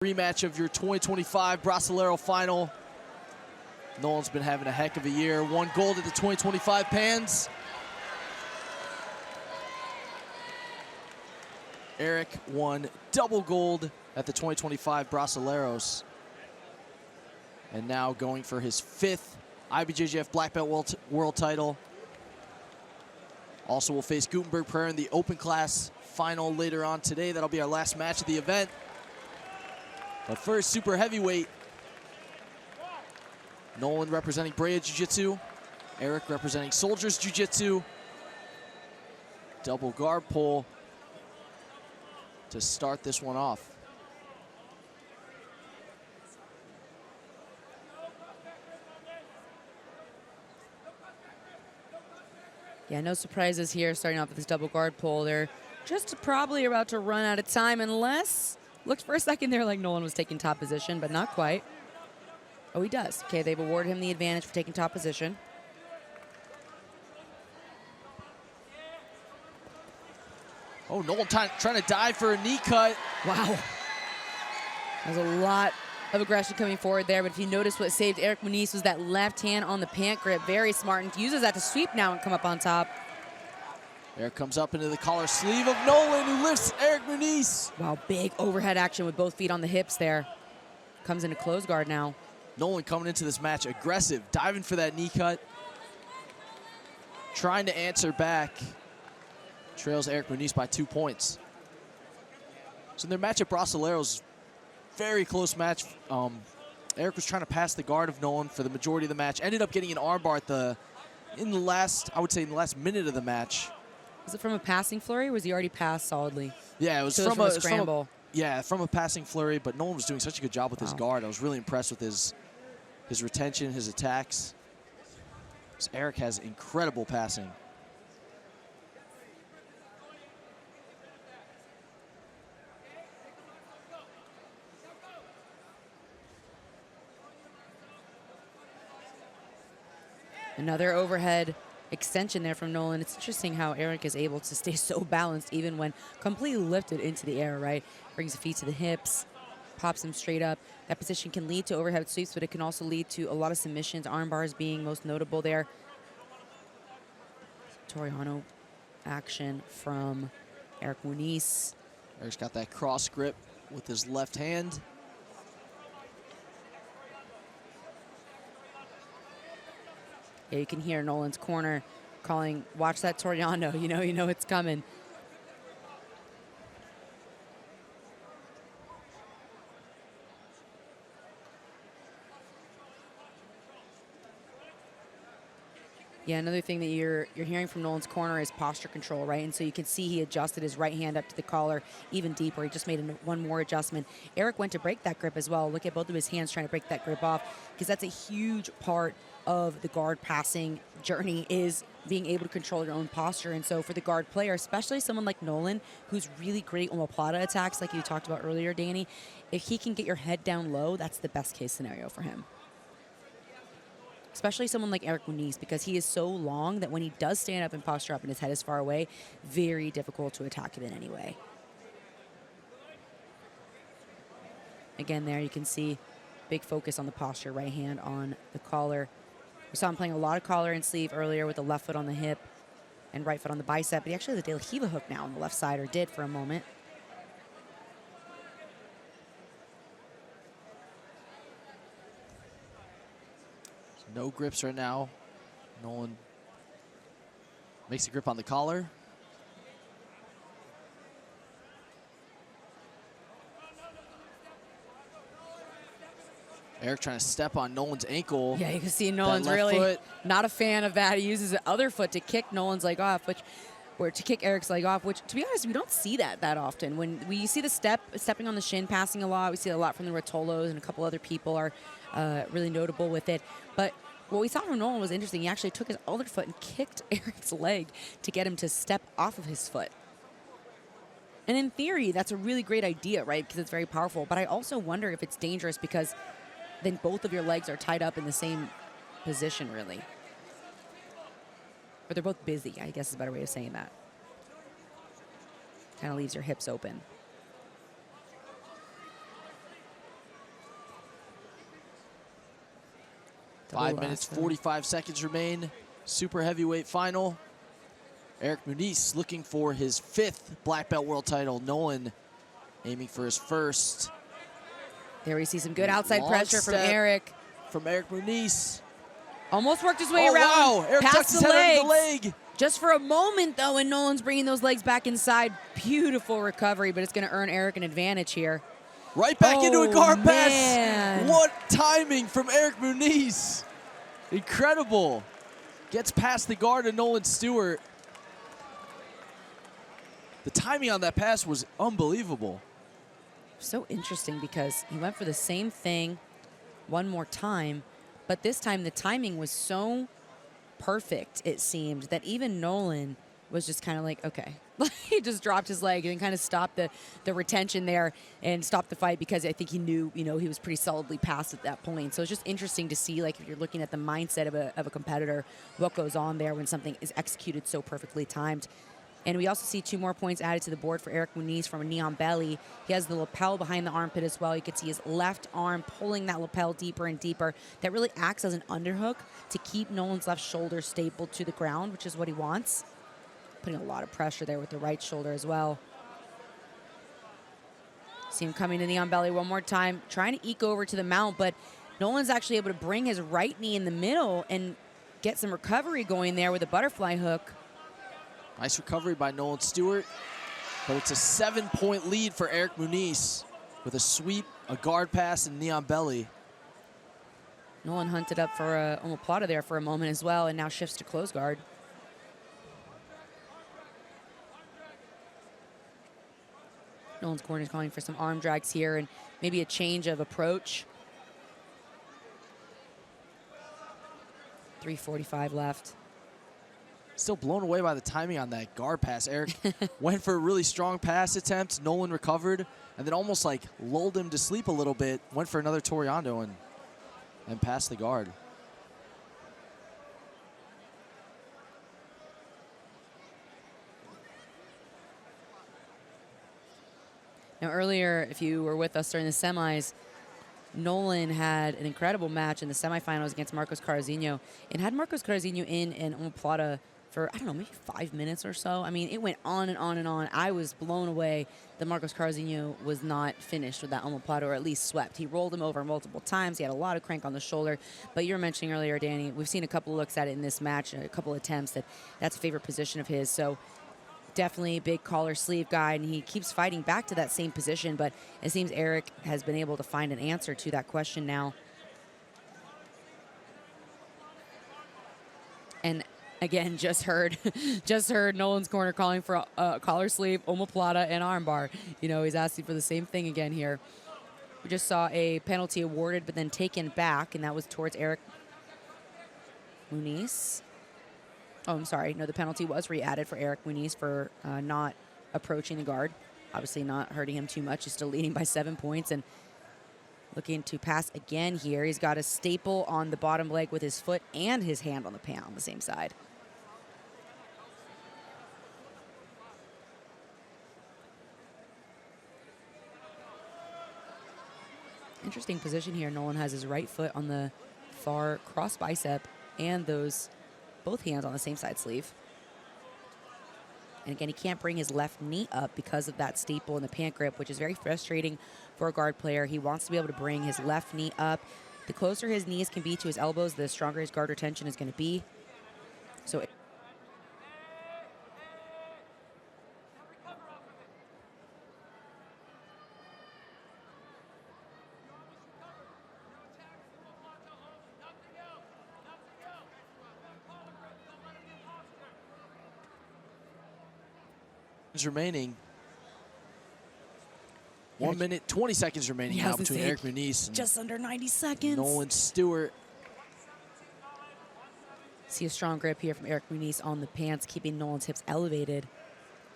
Rematch of your 2025 Brasileiro final. Nolan's been having a heck of a year. Won gold at the 2025 Pans. Erich won double gold at the 2025 Brasileiros. And now going for his 5th IBJJF Black Belt World title. Also will face Gutenberg Prayer in the open class final later on today. That'll be our last match of the event. But first, super heavyweight. Nolan representing Brea Jiu-Jitsu. Erich representing Soldiers Jiu-Jitsu. Double guard pull to start this one off. Yeah, no surprises here starting off with this double guard pull. They're just probably about to run out of time unless, looked for a second there like Nolan was taking top position, but not quite. Oh, he does. Okay, they've awarded him the advantage for taking top position. Oh, Nolan trying to dive for a knee cut. Wow. There's a lot of aggression coming forward there, but if you notice what saved Erich Munis was that left hand on the pant grip. Very smart, and uses that to sweep now and come up on top. Erich comes up into the collar sleeve of Nolan, who lifts Erich Munis. Wow, big overhead action with both feet on the hips there. Comes into close guard now. Nolan coming into this match aggressive, diving for that knee cut. Trying to answer back. Trails Erich Munis by 2 points. So in their match at Brasileiros, very close match. Erich was trying to pass the guard of Nolan for the majority of the match. Ended up getting an armbar in the last minute of the match. Was it from a passing flurry, or was he already passed solidly? Yeah, it was so from a scramble. From a passing flurry, but Nolan was doing such a good job with his guard. I was really impressed with his retention, his attacks. Erich has incredible passing. Another overhead extension there from Nolan. It's interesting how Erich is able to stay so balanced even when completely lifted into the air, right? Brings the feet to the hips, pops them straight up. That position can lead to overhead sweeps, but it can also lead to a lot of submissions, arm bars being most notable there. Toriano action from Erich Munis. Erich's got that cross grip with his left hand. Yeah, you can hear Nolan's corner calling, watch that Toriano, you know it's coming. Yeah, another thing that you're hearing from Nolan's corner is posture control, right? And so you can see he adjusted his right hand up to the collar even deeper. He just made one more adjustment. Erich went to break that grip as well. Look at both of his hands trying to break that grip off, because that's a huge part of the guard passing journey, is being able to control your own posture. And so for the guard player, especially someone like Nolan, who's really great omoplata attacks, like you talked about earlier, Danny, if he can get your head down low, that's the best case scenario for him. Especially someone like Erich Munis, because he is so long that when he does stand up and posture up and his head is far away, very difficult to attack him in any way. Again, there you can see big focus on the posture, right hand on the collar. We saw him playing a lot of collar and sleeve earlier with the left foot on the hip and right foot on the bicep, but he actually has a De La Riva hook now on the left side, or did for a moment. No grips right now. Nolan makes a grip on the collar. Erich trying to step on Nolan's ankle. Yeah, you can see Nolan's really not a fan of that. He uses the other foot to kick Nolan's leg off, or to kick Erich's leg off, which, to be honest, we don't see that often. When we see the stepping on the shin, passing a lot, we see a lot from the Rotolos, and a couple other people are really notable with it. But what we saw from Nolan was interesting. He actually took his other foot and kicked Erich's leg to get him to step off of his foot. And in theory, that's a really great idea, right? Because it's very powerful. But I also wonder if it's dangerous, because then both of your legs are tied up in the same position, really. Or they're both busy, I guess is a better way of saying that. Kind of leaves your hips open. 5 minutes, 45 seconds remain. Super heavyweight final. Erich Munis looking for his 5th black belt world title. Nolan aiming for his 1st. There we see some good outside pressure from Erich. From Erich Munis. Almost worked his way around. Wow, Erich tucks his head under the leg. Just for a moment, though, and Nolan's bringing those legs back inside. Beautiful recovery, but it's going to earn Erich an advantage here. Right back into a guard pass. What timing from Erich Munis. Incredible. Gets past the guard of Nolan Stuart. The timing on that pass was unbelievable. So interesting because he went for the same thing one more time, but this time the timing was so perfect, it seemed, that even Nolan was just kind of like, okay. He just dropped his leg and kind of stopped the retention there and stopped the fight because I think he knew, he was pretty solidly past at that point. So it's just interesting to see, like, if you're looking at the mindset of a competitor, what goes on there when something is executed so perfectly timed. And we also see 2 more points added to the board for Erich Munis from a knee on belly. He has the lapel behind the armpit as well. You could see his left arm pulling that lapel deeper and deeper. That really acts as an underhook to keep Nolan's left shoulder stapled to the ground, which is what he wants. Putting a lot of pressure there with the right shoulder as well. See him coming to knee on belly one more time, trying to eke over to the mount, but Nolan's actually able to bring his right knee in the middle and get some recovery going there with a butterfly hook. Nice recovery by Nolan Stuart, but it's a 7-point lead for Erich Munis with a sweep, a guard pass, and knee on belly. Nolan hunted up for a omoplata there for a moment as well, and now shifts to close guard. Nolan's corner is calling for some arm drags here and maybe a change of approach. 3:45 left. Still blown away by the timing on that guard pass. Erich went for a really strong pass attempt. Nolan recovered and then almost like lulled him to sleep a little bit. Went for another Toriando and passed the guard. Now earlier, if you were with us during the semis, Nolan had an incredible match in the semifinals against Marcos Carrasino and had Marcos Carrasino in an omoplata for, I don't know, maybe 5 minutes or so. I mean, it went on and on and on. I was blown away that Marcos Carrasino was not finished with that omoplata, or at least swept. He rolled him over multiple times. He had a lot of crank on the shoulder. But you were mentioning earlier, Danny, we've seen a couple looks at it in this match, a couple attempts that's a favorite position of his. So definitely a big collar sleeve guy, and he keeps fighting back to that same position, but it seems Erich has been able to find an answer to that question now. And again, just heard Nolan's corner calling for a collar sleeve, omoplata, and armbar. He's asking for the same thing again here. We just saw a penalty awarded but then taken back, and that was towards Erich Munis. Oh, I'm sorry. No, the penalty was re-added for Erich Munis for not approaching the guard. Obviously not hurting him too much. He's still leading by 7 points and looking to pass again here. He's got a staple on the bottom leg with his foot and his hand on the pan on the same side. Interesting position here. Nolan has his right foot on the far cross bicep and both hands on the same side sleeve. And again, he can't bring his left knee up because of that staple in the pant grip, which is very frustrating for a guard player. He wants to be able to bring his left knee up. The closer his knees can be to his elbows, the stronger his guard retention is going to be. So remaining. 1 minute, 20 seconds remaining now between Erich Munis and just under 90 seconds. Nolan Stuart. See a strong grip here from Erich Munis on the pants, keeping Nolan's hips elevated,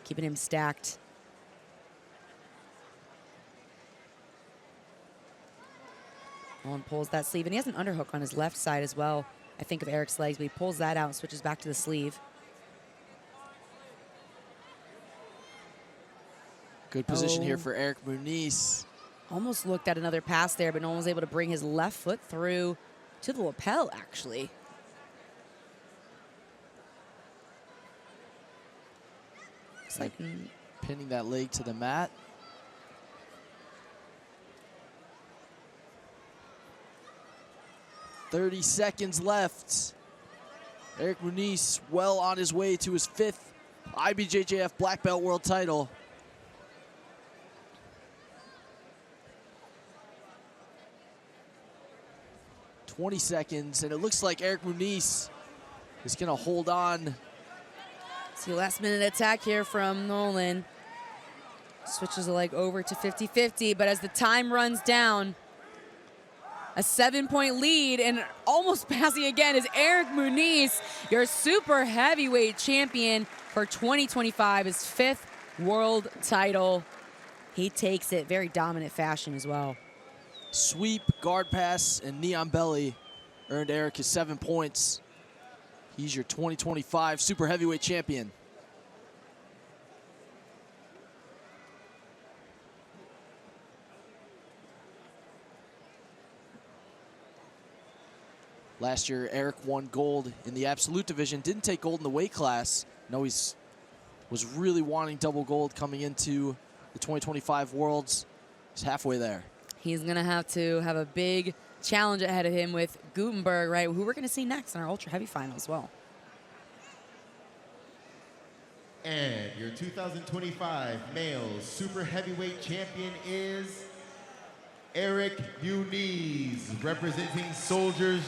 keeping him stacked. Nolan pulls that sleeve, and he has an underhook on his left side as well. I think of Erich's legs, but he pulls that out and switches back to the sleeve. Good position here for Erich Munis. Almost looked at another pass there, but Nolan was able to bring his left foot through to the lapel, actually. Looks like pinning that leg to the mat. "30 seconds left. Erich Munis well on his way to his 5th IBJJF black belt world title. "20 seconds, and it looks like Erich Munis is gonna hold on. See, last minute attack here from Nolan. Switches the leg over to 50-50, but as the time runs down, a 7-point lead and almost passing again is Erich Munis, your super heavyweight champion for 2025, his 5th world title. He takes it very dominant fashion as well. Sweep, guard pass, and knee on belly earned Erich his 7 points. He's your 2025 super heavyweight champion. Last year, Erich won gold in the absolute division. Didn't take gold in the weight class. No, he's was really wanting double gold coming into the 2025 Worlds. He's halfway there. He's going to have a big challenge ahead of him with Gutenberg, right, who we're going to see next in our ultra heavy final as well. And your 2025 male super heavyweight champion is Erich Munis, representing Soldiers